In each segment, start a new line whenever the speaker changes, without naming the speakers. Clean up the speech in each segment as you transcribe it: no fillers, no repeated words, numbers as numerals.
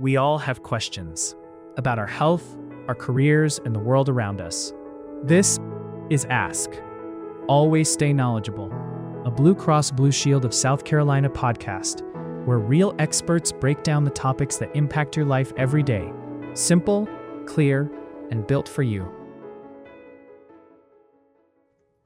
We all have questions about our health, our careers, and the world around us. This is Ask. Always stay knowledgeable, a Blue Cross Blue Shield of South Carolina podcast where real experts break down the topics that impact your life every day. Simple, clear, and built for you.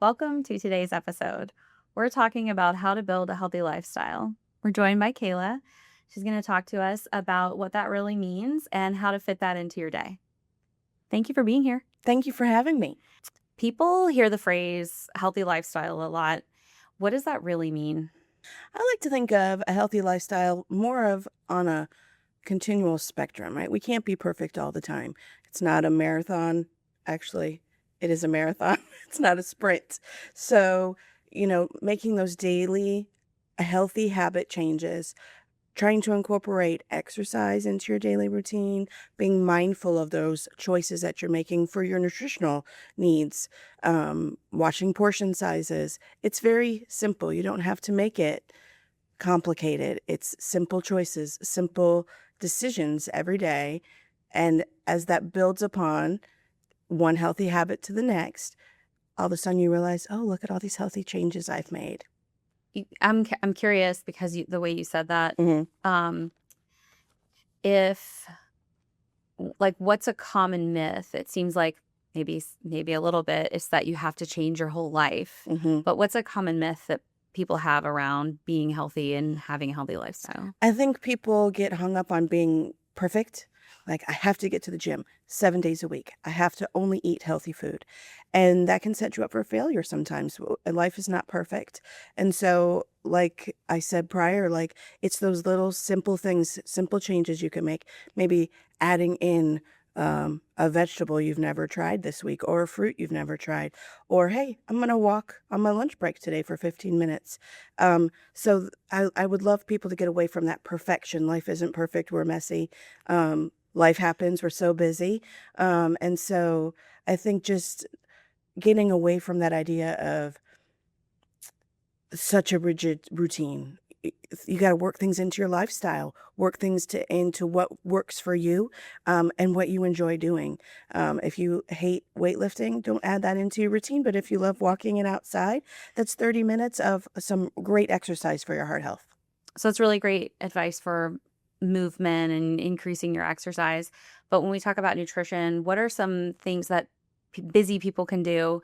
Welcome to today's episode. We're talking about how to build a healthy lifestyle. We're joined by Kayla. She's going to talk to us about what that really means and how to fit that into your day. Thank you for being here.
Thank you for having me.
People hear the phrase healthy lifestyle a lot. What does that really mean?
I like to think of a healthy lifestyle more of on a continual spectrum, right? We can't be perfect all the time. It's not a marathon. Actually, it is a marathon. It's not a sprint. So, making those daily healthy habit changes, trying to incorporate exercise into your daily routine, being mindful of those choices that you're making for your nutritional needs, watching portion sizes. It's very simple. You don't have to make it complicated. It's simple choices, simple decisions every day. And as that builds upon one healthy habit to the next, all of a sudden you realize, oh, look at all these healthy changes I've made.
I'm curious because the way you said that, what's a common myth? It seems like maybe a little bit is that you have to change your whole life. But what's a common myth that people have around being healthy and having a healthy lifestyle?
I think people get hung up on being perfect. Like, I have to get to the gym 7 days a week. I have to only eat healthy food. And that can set you up for failure sometimes. Life is not perfect. And so, like I said prior, it's those little simple things, simple changes you can make. Maybe adding in a vegetable you've never tried this week, or a fruit you've never tried. Or, hey, I'm going to walk on my lunch break today for 15 minutes. So I would love people to get away from that perfection. Life isn't perfect. We're messy. Life happens. We're so busy. And so I think just getting away from that idea of such a rigid routine. You got to work things into your lifestyle, work things into what works for you, and what you enjoy doing. If you hate weightlifting, don't add that into your routine. But if you love walking it outside, that's 30 minutes of some great exercise for your heart health.
So it's really great advice for movement and increasing your exercise. But when we talk about nutrition, what are some things that busy people can do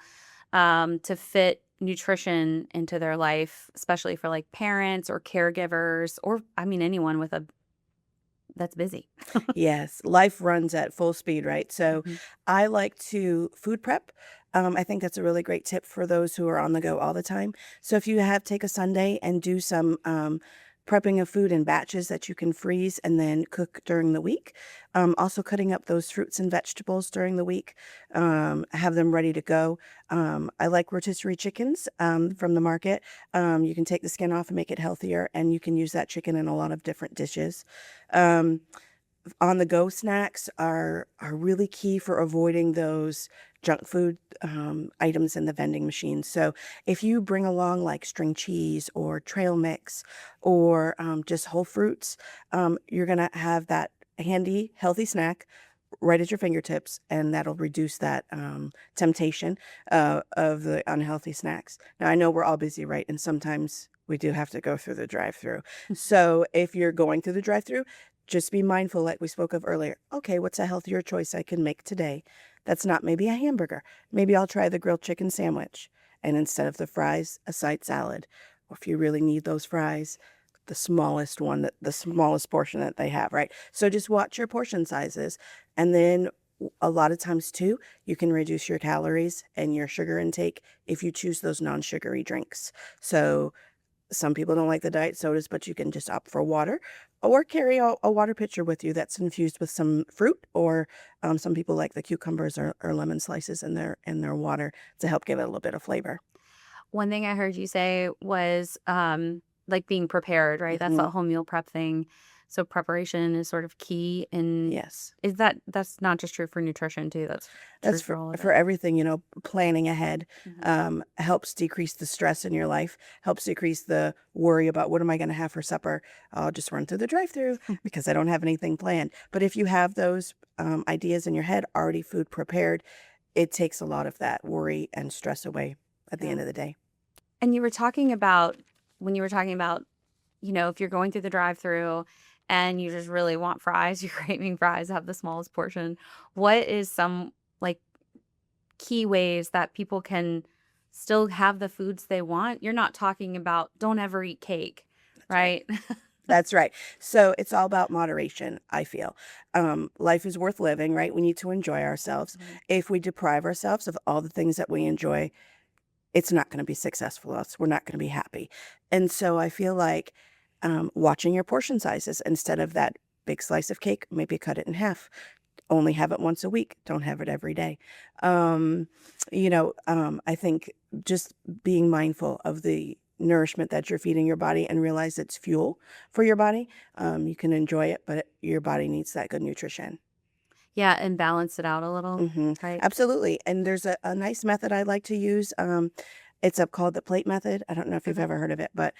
to fit nutrition into their life, especially for like parents or caregivers, or anyone that's busy?
Yes, life runs at full speed, right? So I like to food prep. I think that's a really great tip for those who are on the go all the time. So if you take a Sunday and do some prepping of food in batches that you can freeze and then cook during the week. Also cutting up those fruits and vegetables during the week, have them ready to go. I like rotisserie chickens from the market. You can take the skin off and make it healthier, and you can use that chicken in a lot of different dishes. On-the-go snacks are really key for avoiding those junk food items in the vending machines. So if you bring along like string cheese or trail mix or just whole fruits, you're going to have that handy, healthy snack right at your fingertips, and that'll reduce that temptation of the unhealthy snacks. Now, I know we're all busy, right? And sometimes we do have to go through the drive-through. So if you're going through the drive-through, just be mindful, like we spoke of earlier. Okay, what's a healthier choice I can make today? That's not maybe a hamburger. Maybe I'll try the grilled chicken sandwich, and instead of the fries, a side salad. Or if you really need those fries, the smallest portion that they have, right? So just watch your portion sizes. And then a lot of times too, you can reduce your calories and your sugar intake if you choose those non-sugary drinks. So some people don't like the diet sodas, but you can just opt for water, or carry a water pitcher with you that's infused with some fruit, or some people like the cucumbers or lemon slices in their water to help give it a little bit of flavor.
One thing I heard you say was like being prepared, right? That's that whole meal prep thing. So preparation is sort of key. And
Yes.
that's not just true for nutrition too. That's true
That's
for all of
for
it.
everything, planning ahead
Mhm.
helps decrease the stress in your life, helps decrease the worry about what am I going to have for supper. I'll just run through the drive-through because I don't have anything planned. But if you have those ideas in your head, already food prepared, it takes a lot of that worry and stress away at the
Yeah.
end of the day.
And you were talking about when you were talking about, if you're going through the drive-through and you just really want fries, you're craving fries, have the smallest portion. What is some like key ways that people can still have the foods they want? You're not talking about don't ever eat cake,
That's right.
right?
That's right. So it's all about moderation, I feel. Life is worth living, right? We need to enjoy ourselves.
Mhm.
If we deprive ourselves of all the things that we enjoy, it's not going to be successful. We're not going to be happy. And so I feel like watching your portion sizes instead of that big slice of cake, maybe cut it in half. Only have it once a week. Don't have it every day. Um, I think just being mindful of the nourishment that you're feeding your body and realize it's fuel for your body. You can enjoy it, but your body needs that good nutrition.
Yeah, and balance it out a little,
Hmm.
right?
Absolutely. And there's a nice method I like to use. It's called the plate method. I don't know if you've
Okay.
ever heard of it, but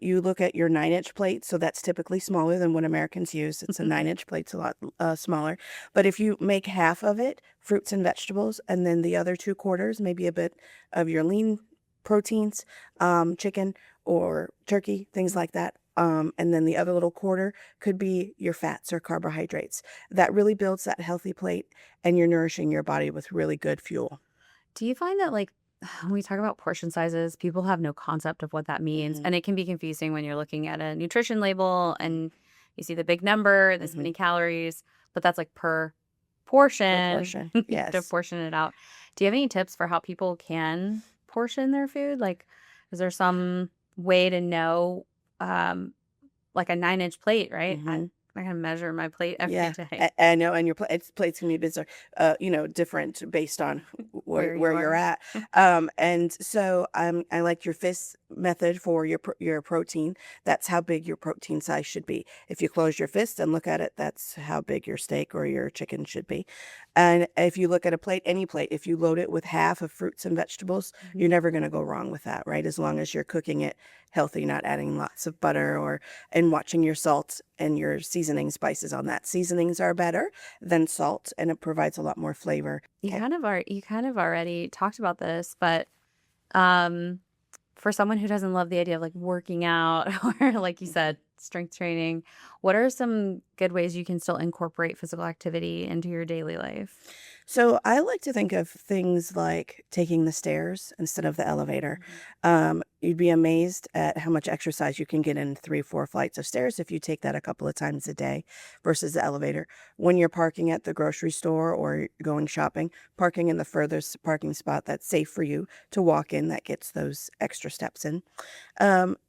you look at your 9-inch plate. So that's typically smaller than what Americans use. It's a 9-inch plate. It's a lot smaller. But if you make half of it fruits and vegetables, and then the other 2/4, maybe a bit of your lean proteins, chicken or turkey, things like that. And then the other little quarter could be your fats or carbohydrates. That really builds that healthy plate, and you're nourishing your body with really good fuel.
Do you find that like when we talk about portion sizes, people have no concept of what that means,
Hmm.
and it can be confusing when you're looking at a nutrition label and you see the big number, this
Hmm.
many calories, but that's like per
Per
portion.
portion.
You have to
Yes.
portion it out. Do you have any tips for how people can portion their food? Like, is there some way to know, um, like a 9-inch plate, right?
Hmm.
I can measure my plate every
Yeah,
day
I know, and your plates can be bizarre, different based on where
where you
where you're
are.
at. And so I like your fist method for your protein. That's how big your protein size should be. If you close your fist and look at it, that's how big your steak or your chicken should be. And if you look at a plate, any plate, if you load it with half of fruits and vegetables,
Mhm.
you're never going to go wrong with that, right? As long as you're cooking it healthy, not adding lots of butter and watching your salt and your seasoning spices on that. Seasonings are better than salt, and it provides a lot more flavor. Okay.
You kind of already talked about this, but um for someone who doesn't love the idea of like working out or like you said, strength training, what are some good ways you can still incorporate physical activity into your daily life?
So I like to think of things like taking the stairs instead of the elevator.
Mhm.
You'd be amazed at how much exercise you can get in 3, 4 flights of stairs if you take that a couple of times a day versus the elevator. When you're parking at the grocery store or going shopping, parking in the furthest parking spot that's safe for you to walk in, that gets those extra steps in.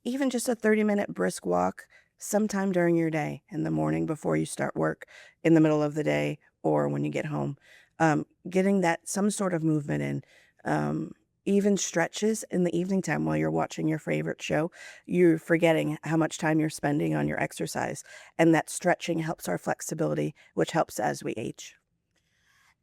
Even just a 30-minute brisk walk sometime during your day, in the morning before you start work, in the middle of the day, or when you get home. Getting that some sort of movement in. Even stretches in the evening time while you're watching your favorite show, you're forgetting how much time you're spending on your exercise. And that stretching helps our flexibility, which helps as we age.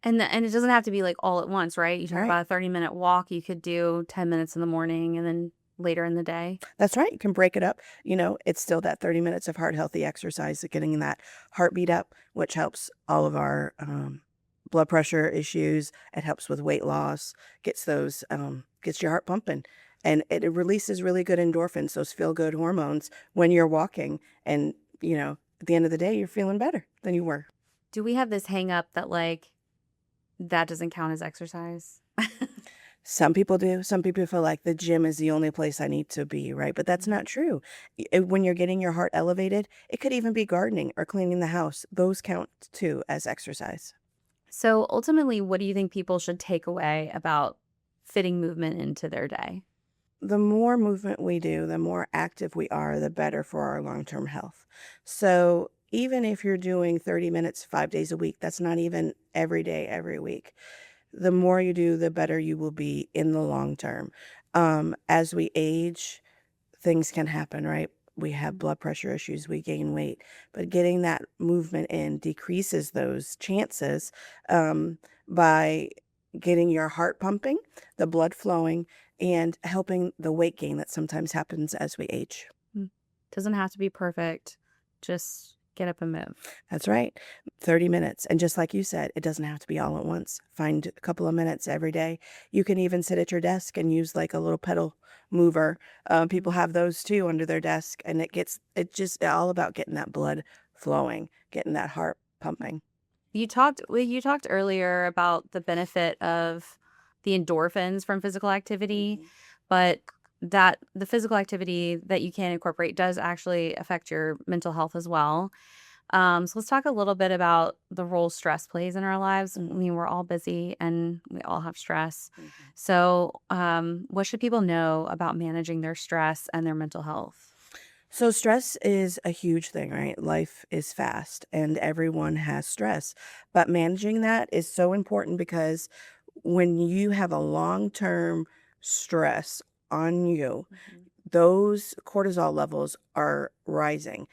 And it doesn't have to be like all at once, right? You talk
Right.
about a 30-minute walk, you could do 10 minutes in the morning and then later in the day.
That's right. You can break it up. It's still that 30 minutes of heart healthy exercise, getting that heartbeat up, which helps all of our blood pressure issues. It helps with weight loss, gets your heart pumping. And it releases really good endorphins, those feel good hormones when you're walking. And, at the end of the day, you're feeling better than you were.
Do we have this hang up that like that doesn't count as exercise?
Some people do. Some people feel like the gym is the only place I need to be, right? But that's not true. When you're getting your heart elevated, it could even be gardening or cleaning the house. Those count too as exercise.
So ultimately, what do you think people should take away about fitting movement into their day?
The more movement we do, the more active we are, the better for our long-term health. So even if you're doing 30 minutes 5 days a week, that's not even every day, every week. The more you do, the better you will be in the long term. As we age, things can happen, right? we have blood pressure issues, we gain weight. But getting that movement in decreases those chances by getting your heart pumping, the blood flowing, and helping the weight gain that sometimes happens as we age.
Doesn't have to be perfect. Just get up and move.
That's right. 30 minutes. And just like you said, it doesn't have to be all at once. Find a couple of minutes every day. You can even sit at your desk and use like a little pedal mover. People have those too under their desk, and it's just all about getting that blood flowing, getting that heart pumping.
You talked earlier about the benefit of the endorphins from physical activity, but that the physical activity that you can incorporate does actually affect your mental health as well. So let's talk a little bit about the role stress plays in our lives. I mean, we're all busy and we all have stress. So what should people know about managing their stress and their mental health?
So stress is a huge thing, right? Life is fast and everyone has stress, but managing that is so important because when you have a long-term stress on you, those cortisol levels are rising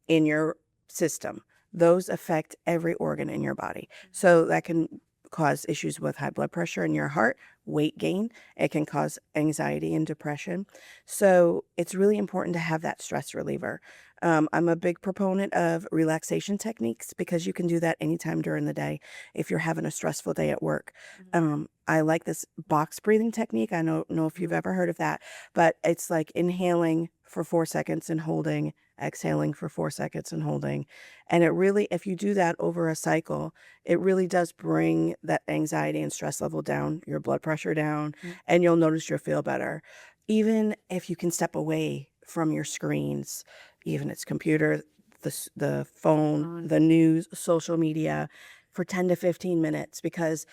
in your system. Those affect every organ in your body. So that can cause issues with high blood pressure in your heart, weight gain. It can cause anxiety and depression. So it's really important to have that stress reliever. I'm a big proponent of relaxation techniques because you can do that anytime during the day if you're having a stressful day at work. I like this box breathing technique. I don't know if you've ever heard of that, but it's like inhaling for 4 seconds and holding, exhaling for 4 seconds and holding. And it really, if you do that over a cycle, it really does bring that anxiety and stress level down, your blood pressure down, and you'll notice you'll feel better. Even if you can step away from your screens, even it's computer, the phone, the news, social media, for 10 to 15 minutes, because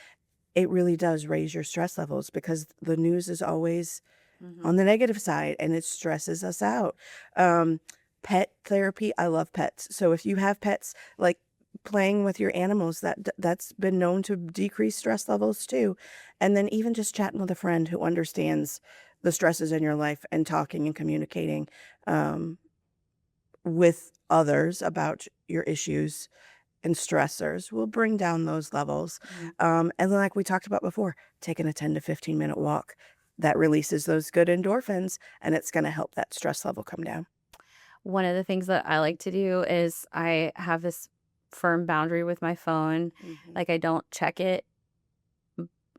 it really does raise your stress levels because the news is always on the negative side and it stresses us out. Pet therapy, I love pets. So if you have pets, like playing with your animals, that's been known to decrease stress levels too. And then even just chatting with a friend who understands the stresses in your life and talking and communicating with others about your issues and stressors will bring down those levels. And then like we talked about before, taking a 10 to 15 minute walk, that releases those good endorphins and it's going to help that stress level come down.
One of the things that I like to do is I have this firm boundary with my phone. Like I don't check it.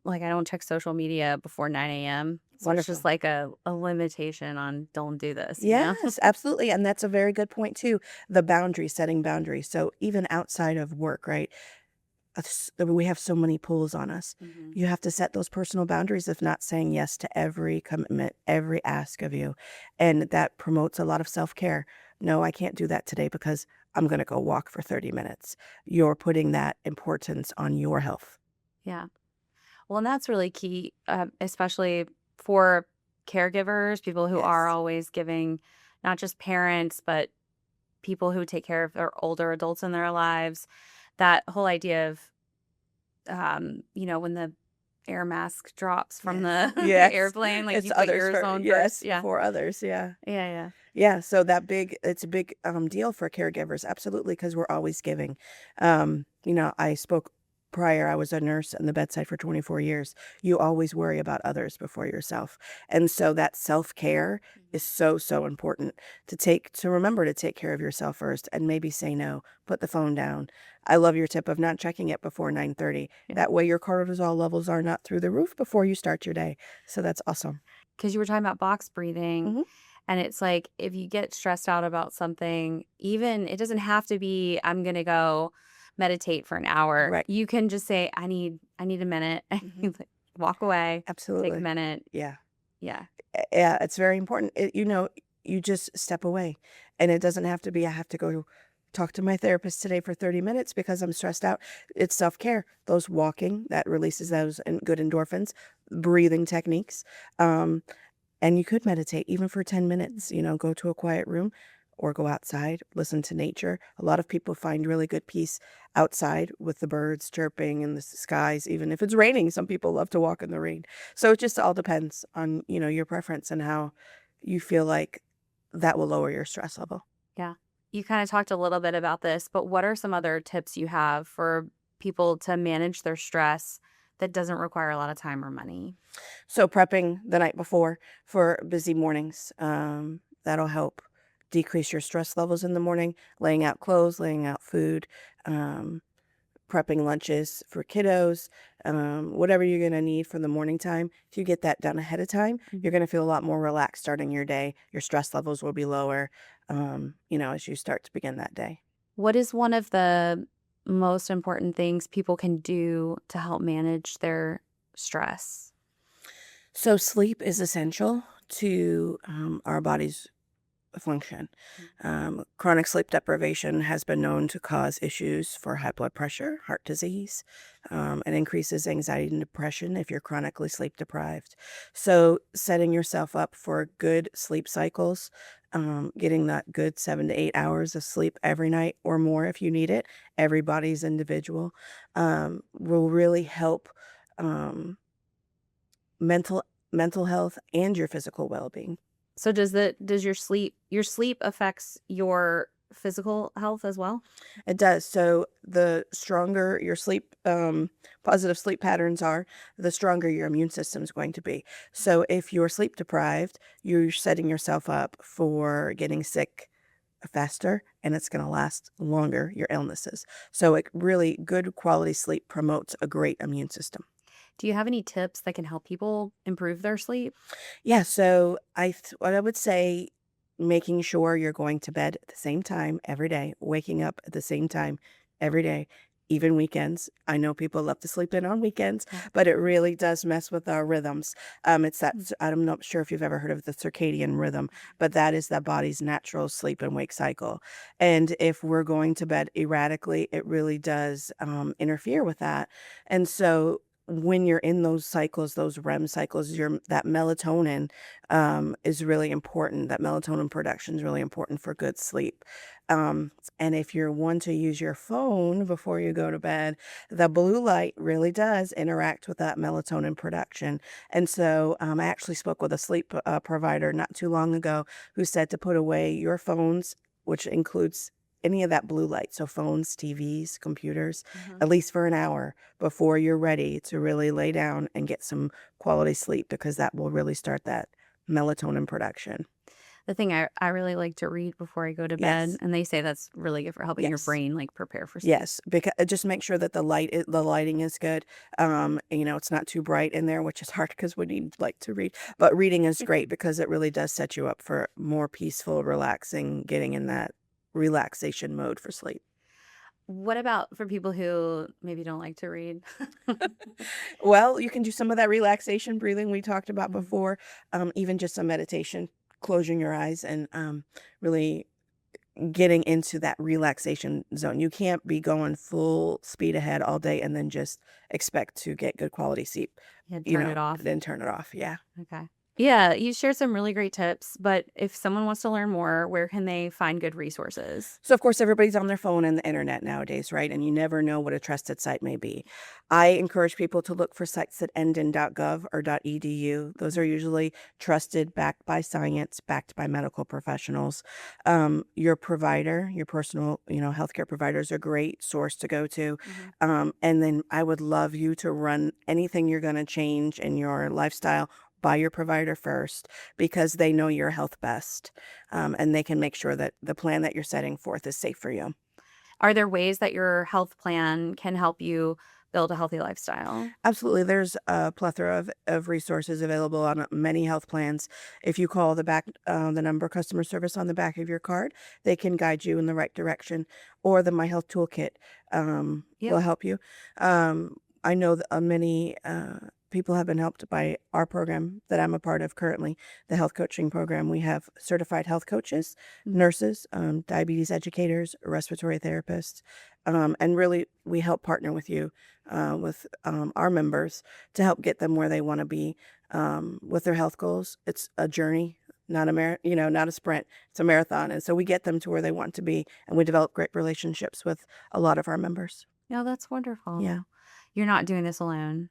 Like I don't check social media before 9 a.m. So it's just like a limitation on don't do this. You know?
Yes, absolutely. And that's a very good point too. The boundary, setting boundaries. So even outside of work, right? We have so many pulls on us. You have to set those personal boundaries of not saying yes to every commitment, every ask of you. And that promotes a lot of self-care. No, I can't do that today because I'm going to go walk for 30 minutes. You're putting that importance on your health.
Yeah. Well, and that's really key, especially for caregivers, people who are
Yes.
always giving, not just parents, but people who take care of their older adults in their lives. That whole idea of, when the air mask drops from the
Yes.
airplane, like
It's
you put
others
yours
for,
on
yes,
first. Yeah.
for others. Yeah.
Yeah. Yeah.
Yeah, so it's a big deal for caregivers, absolutely, because we're always giving. I spoke prior, I was a nurse in the bedside for 24 years. You always worry about others before yourself. And so that self-care is so, so important to remember to take care of yourself first and maybe say no, put the phone down. I love your tip of not checking it before 9:30.
Yeah.
That way your cortisol levels are not through the roof before you start your day. So that's awesome.
Because you were talking about box breathing.
Mhm.
And it's like, if you get stressed out about something, even it doesn't have to be, I'm going to go meditate for an hour.
Right.
You can just say, I need a minute. Walk away, take a
Absolutely.
minute.
Yeah.
Yeah.
Yeah, it's very important. You just step away. And it doesn't have to be, I have to go talk to my therapist today for 30 minutes because I'm stressed out. It's self-care. Those walking, that releases those good endorphins, breathing techniques. And you could meditate even for 10 minutes, go to a quiet room or go outside, listen to nature. A lot of people find really good peace outside with the birds chirping and the skies, even if it's raining. Some people love to walk in the rain. So it just all depends on, your preference and how you feel like that will lower your stress level.
Yeah. You kind of talked a little bit about this, but what are some other tips you have for people to manage their stress that doesn't require a lot of time or money?
So prepping the night before for busy mornings, that'll help decrease your stress levels in the morning. Laying out clothes, laying out food, um, prepping lunches for kiddos, whatever you're going to need for the morning time. If you get that done ahead of time, you're going to feel a lot more relaxed starting your day. Your stress levels will be lower, as you start to begin that day.
What is one of the most important things people can do to help manage their stress?
So sleep is essential to our body's function. Chronic sleep deprivation has been known to cause issues for high blood pressure, heart disease, and increases anxiety and depression if you're chronically sleep deprived. So setting yourself up for good sleep cycles, getting that good 7 to 8 hours of sleep every night or more if you need it, everybody's individual, will really help um, mental health and your physical well-being.
So does your sleep affects your physical health as well?
It does. So the stronger your positive sleep patterns are, the stronger your immune system is going to be. So if you're sleep deprived, you're setting yourself up for getting sick faster, and it's going to last longer, your illnesses. So really good quality sleep promotes a great immune system.
Do you have any tips that can help people improve their sleep?
Yeah, so what I would say, making sure you're going to bed at the same time every day, waking up at the same time every day, even weekends. I know people love to sleep in on weekends,
Yeah.
but it really does mess with our rhythms. It's that I'm not sure if you've ever heard of the circadian rhythm, but that is the body's natural sleep and wake cycle. And if we're going to bed erratically, it really does interfere with that. And so when you're in those cycles, those REM cycles, that melatonin is really important. That melatonin production is really important for good sleep. And if you're one to use your phone before you go to bed, the blue light really does interact with that melatonin production. And so I actually spoke with a sleep provider not too long ago who said to put away your phones, which includes any of that blue light, so phones, TVs, computers, at least for an hour before you're ready to really lay down and get some quality sleep, because that will really start that melatonin production.
The thing I really like to read before I go to bed,
Yes.
and they say that's really good for helping your
Yes.
brain like prepare for sleep.
Yes, because just make sure that the lighting is good. It's not too bright in there, which is hard because we need like to read. But reading is great because it really does set you up for more peaceful, relaxing, getting in that relaxation mode for sleep.
What about for people who maybe don't like to read?
Well, you can do some of that relaxation breathing we talked about
Mhm.
before, even just some meditation, closing your eyes and really getting into that relaxation zone. You can't be going full speed ahead all day and then just expect to get good quality sleep,
Yeah, turn it off.
then turn it off. Yeah.
Okay. Yeah, you shared some really great tips, but if someone wants to learn more, where can they find good resources?
So, of course, everybody's on their phone and the internet nowadays, right? And you never know what a trusted site may be. I encourage people to look for sites that end in .gov or .edu. Those are usually trusted, backed by science, backed by medical professionals. Your provider, your personal, healthcare provider is a great source to go to. And then I would love you to run anything you're going to change in your lifestyle by your provider first, because they know your health best, and they can make sure that the plan that you're setting forth is safe for you.
Are there ways that your health plan can help you build a healthy lifestyle?
Absolutely. There's a plethora of resources available on many health plans. If you call the number customer service on the back of your card, they can guide you in the right direction, or the My Health Toolkit
Yep.
will help you. I know that many people have been helped by our program that I'm a part of currently, the health coaching program. We have certified health coaches,
Mhm.
nurses, diabetes educators, respiratory therapists, and really we help partner with you, with our members, to help get them where they want to be with their health goals. It's a journey, not not a sprint. It's a marathon, and so we get them to where they want to be, and we develop great relationships with a lot of our members.
Yeah, that's wonderful.
Yeah.
You're not doing this alone.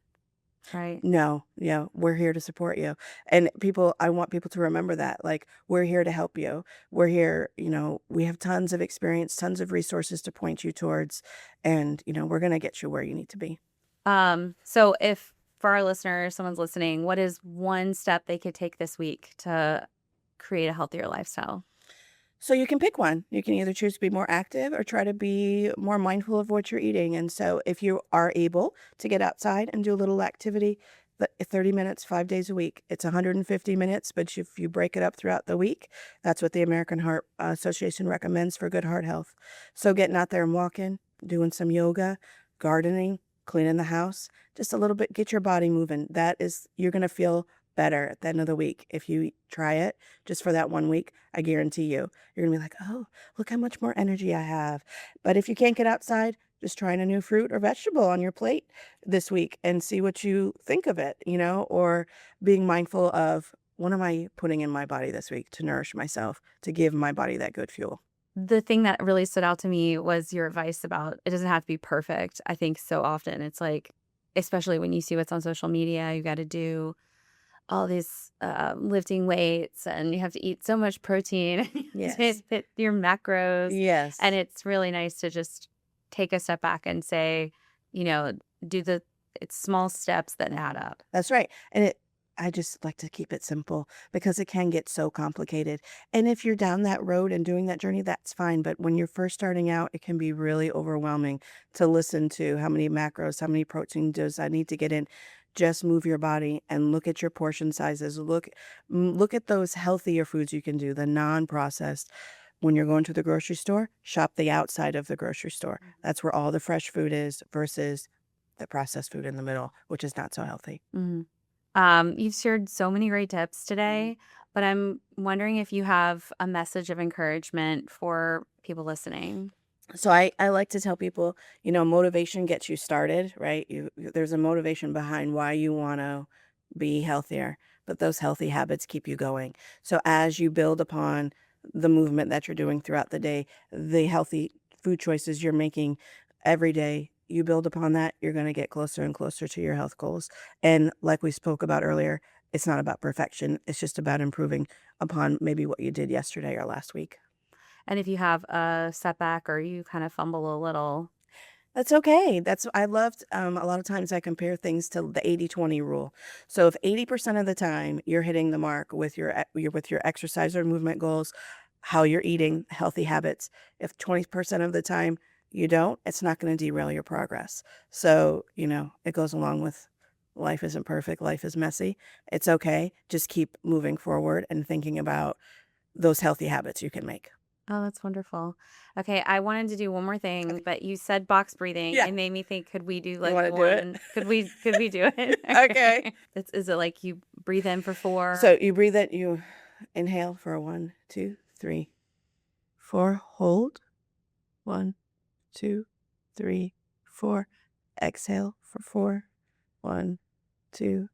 Right.
No, yeah, we're here to support you. And I want people to remember that. Like, we're here to help you. We're here, we have tons of experience, tons of resources to point you towards. And, we're going to get you where you need to be.
So if for our listeners, someone's listening, what is one step they could take this week to create a healthier lifestyle?
So you can pick one. You can either choose to be more active or try to be more mindful of what you're eating. And so if you are able to get outside and do a little activity, 30 minutes, 5 days a week, it's 150 minutes. But if you break it up throughout the week, that's what the American Heart Association recommends for good heart health. So getting out there and walking, doing some yoga, gardening, cleaning the house, just a little bit, get your body moving. You're going to feel better at the end of the week. If you try it just for that 1 week, I guarantee you're going to be like, oh, look how much more energy I have. But if you can't get outside, just trying a new fruit or vegetable on your plate this week and see what you think of it, or being mindful of what am I putting in my body this week to nourish myself, to give my body that good fuel.
The thing that really stood out to me was your advice about it doesn't have to be perfect. I think so often it's like, especially when you see what's on social media, you got to do all these lifting weights and you have to eat so much protein
Yes.
to hit your macros.
Yes.
And it's really nice to just take a step back and say, it's small steps that add up.
That's right. And I just like to keep it simple because it can get so complicated. And if you're down that road and doing that journey, that's fine. But when you're first starting out, it can be really overwhelming to listen to how many macros, how many protein does I need to get in. Just move your body and look at your portion sizes. Look at those healthier foods you can do, the non-processed. When you're going to the grocery store, shop the outside of the grocery store. That's where all the fresh food is versus the processed food in the middle, which is not so healthy.
You've shared so many great tips today, but I'm wondering if you have a message of encouragement for people listening.
So I like to tell people, motivation gets you started, right? There's a motivation behind why you want to be healthier, but those healthy habits keep you going. So as you build upon the movement that you're doing throughout the day, the healthy food choices you're making every day, you build upon that, you're going to get closer and closer to your health goals. And like we spoke about earlier, it's not about perfection. It's just about improving upon maybe what you did yesterday or last week.
And if you have a setback or you kind of fumble a little,
that's okay. I loved, a lot of times I compare things to the 80-20 rule. So if 80% of the time you're hitting the mark with your exercise or movement goals, how you're eating, healthy habits, if 20% of the time you don't, it's not going to derail your progress. So, it goes along with life isn't perfect, life is messy. It's okay. Just keep moving forward and thinking about those healthy habits you can make.
oh, that's wonderful. Okay, I wanted to do one more thing, but you said box breathing.
Yeah.
It made me think, could we do
You
like
wanna do it?
one? Could we do it?
Okay.
Is it like you breathe in for 4?
So you breathe in, you inhale for 1, 2, 3, 4, hold, 1, 2, 3, 4, exhale for 4, 1, 2,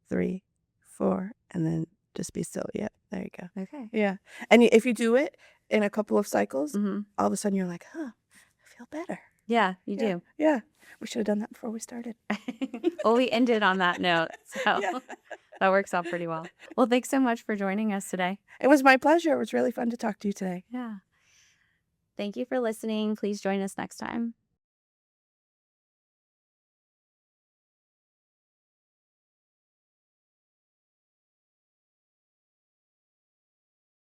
3, 4, and then just be still. Yeah, there you go.
Okay.
Yeah. And if you do it in a couple of cycles,
hmm
all of a sudden you're like, I feel better.
Yeah, you
Yeah.
do.
Yeah. We should have done that before we started.
Well, we ended on that note, so
Yeah.
that works out pretty well. Well, thanks so much for joining us today.
It was my pleasure. It was really fun to talk to you today.
Yeah. Thank you for listening. Please join us next time.